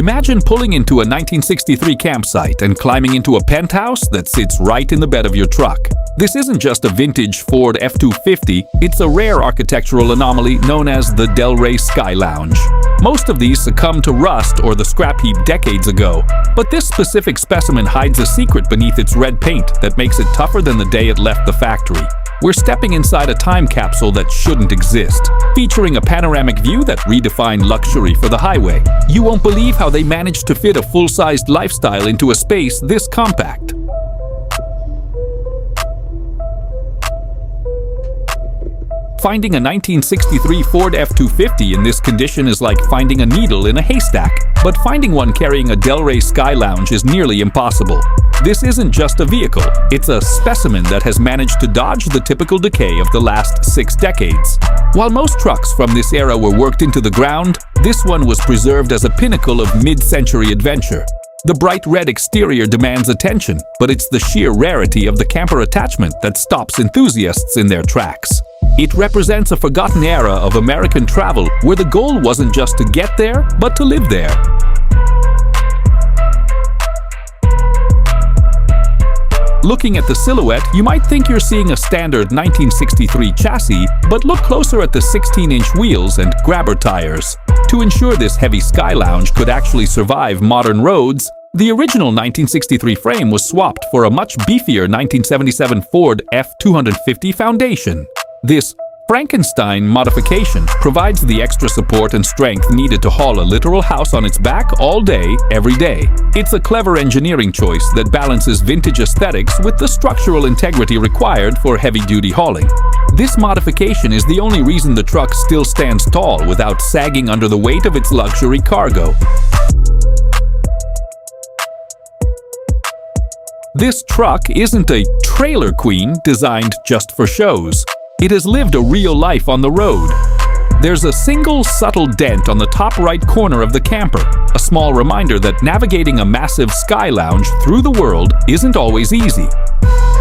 Imagine pulling into a 1963 campsite and climbing into a penthouse that sits right in the bed of your truck. This isn't just a vintage Ford F250, it's a rare architectural anomaly known as the Delray Sky Lounge. Most of these succumbed to rust or the scrap heap decades ago, but this specific specimen hides a secret beneath its red paint that makes it tougher than the day it left the factory. We're stepping inside a time capsule that shouldn't exist, featuring a panoramic view that redefined luxury for the highway. You won't believe how they managed to fit a full-sized lifestyle into a space this compact. Finding a 1963 Ford F250 in this condition is like finding a needle in a haystack, but finding one carrying a Delray Sky Lounge is nearly impossible. This isn't just a vehicle, it's a specimen that has managed to dodge the typical decay of the last 6 decades. While most trucks from this era were worked into the ground, this one was preserved as a pinnacle of mid-century adventure. The bright red exterior demands attention, but it's the sheer rarity of the camper attachment that stops enthusiasts in their tracks. It represents a forgotten era of American travel where the goal wasn't just to get there, but to live there. Looking at the silhouette, you might think you're seeing a standard 1963 chassis, but look closer at the 16-inch wheels and grabber tires. To ensure this heavy Sky Lounge could actually survive modern roads, the original 1963 frame was swapped for a much beefier 1977 Ford F250 foundation. This Frankenstein modification provides the extra support and strength needed to haul a literal house on its back all day, every day. It's a clever engineering choice that balances vintage aesthetics with the structural integrity required for heavy-duty hauling. This modification is the only reason the truck still stands tall without sagging under the weight of its luxury cargo. This truck isn't a trailer queen designed just for shows. It has lived a real life on the road. There's a single subtle dent on the top right corner of the camper, a small reminder that navigating a massive Sky Lounge through the world isn't always easy.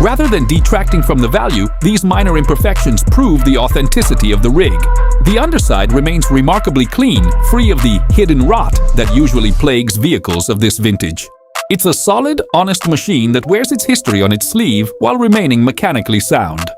Rather than detracting from the value, these minor imperfections prove the authenticity of the rig. The underside remains remarkably clean, free of the hidden rot that usually plagues vehicles of this vintage. It's a solid, honest machine that wears its history on its sleeve while remaining mechanically sound.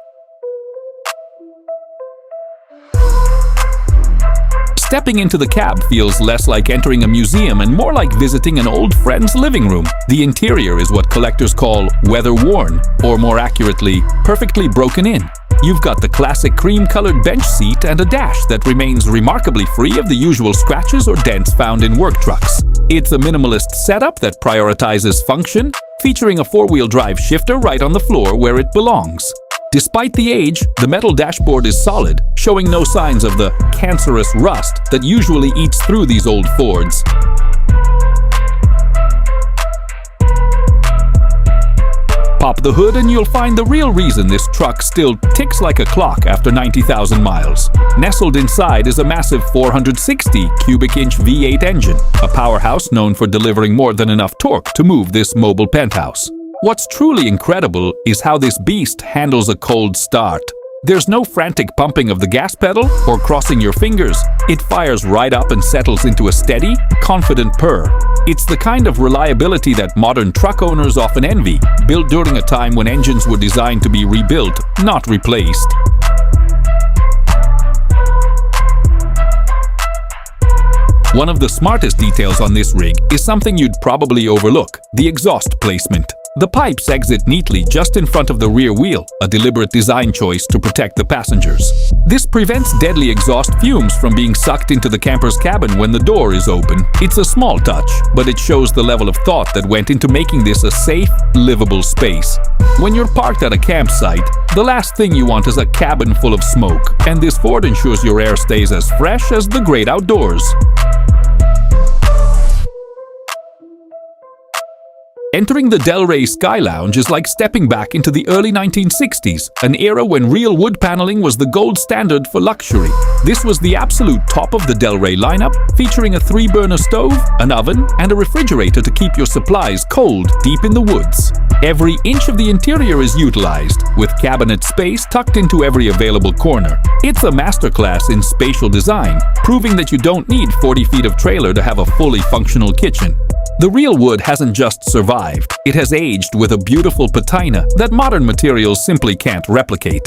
Stepping into the cab feels less like entering a museum and more like visiting an old friend's living room. The interior is what collectors call weather-worn, or more accurately, perfectly broken in. You've got the classic cream-colored bench seat and a dash that remains remarkably free of the usual scratches or dents found in work trucks. It's a minimalist setup that prioritizes function, featuring a 4-wheel drive shifter right on the floor where it belongs. Despite the age, the metal dashboard is solid, showing no signs of the cancerous rust that usually eats through these old Fords. Pop the hood and you'll find the real reason this truck still ticks like a clock after 90,000 miles. Nestled inside is a massive 460 cubic inch V8 engine, a powerhouse known for delivering more than enough torque to move this mobile penthouse. What's truly incredible is how this beast handles a cold start. There's no frantic pumping of the gas pedal or crossing your fingers. It fires right up and settles into a steady, confident purr. It's the kind of reliability that modern truck owners often envy, built during a time when engines were designed to be rebuilt, not replaced. One of the smartest details on this rig is something you'd probably overlook: the exhaust placement. The pipes exit neatly just in front of the rear wheel, a deliberate design choice to protect the passengers. This prevents deadly exhaust fumes from being sucked into the camper's cabin when the door is open. It's a small touch, but it shows the level of thought that went into making this a safe, livable space. When you're parked at a campsite, the last thing you want is a cabin full of smoke, and this Ford ensures your air stays as fresh as the great outdoors. Entering the Delray Sky Lounge is like stepping back into the early 1960s, an era when real wood paneling was the gold standard for luxury. This was the absolute top of the Delray lineup, featuring a 3-burner stove, an oven, and a refrigerator to keep your supplies cold deep in the woods. Every inch of the interior is utilized, with cabinet space tucked into every available corner. It's a masterclass in spatial design, proving that you don't need 40 feet of trailer to have a fully functional kitchen. The real wood hasn't just survived, it has aged with a beautiful patina that modern materials simply can't replicate.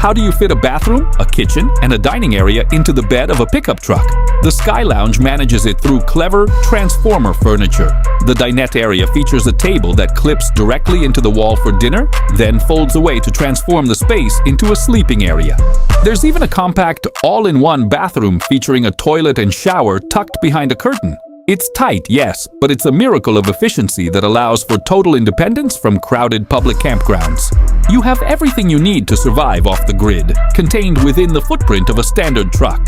How do you fit a bathroom, a kitchen, and a dining area into the bed of a pickup truck? The Sky Lounge manages it through clever transformer furniture. The dinette area features a table that clips directly into the wall for dinner, then folds away to transform the space into a sleeping area. There's even a compact all-in-one bathroom featuring a toilet and shower tucked behind a curtain. It's tight, yes, but it's a miracle of efficiency that allows for total independence from crowded public campgrounds. You have everything you need to survive off the grid, contained within the footprint of a standard truck.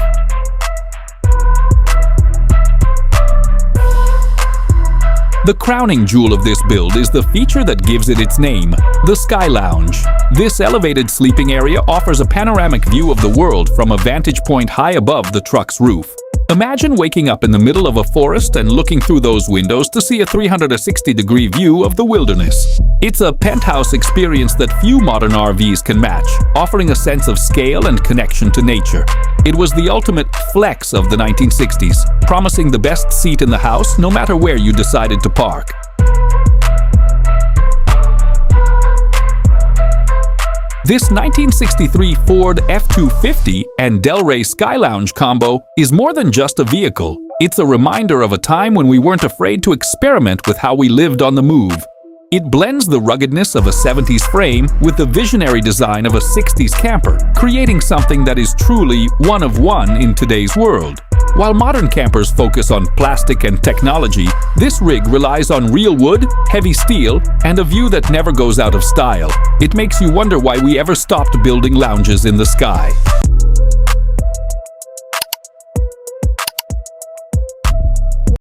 The crowning jewel of this build is the feature that gives it its name, the Sky Lounge. This elevated sleeping area offers a panoramic view of the world from a vantage point high above the truck's roof. Imagine waking up in the middle of a forest and looking through those windows to see a 360-degree view of the wilderness. It's a penthouse experience that few modern RVs can match, offering a sense of scale and connection to nature. It was the ultimate flex of the 1960s, promising the best seat in the house no matter where you decided to park. This 1963 Ford F250 and Delray Sky Lounge combo is more than just a vehicle. It's a reminder of a time when we weren't afraid to experiment with how we lived on the move. It blends the ruggedness of a 70s frame with the visionary design of a 60s camper, creating something that is truly one of one in today's world. While modern campers focus on plastic and technology, this rig relies on real wood, heavy steel, and a view that never goes out of style. It makes you wonder why we ever stopped building lounges in the sky.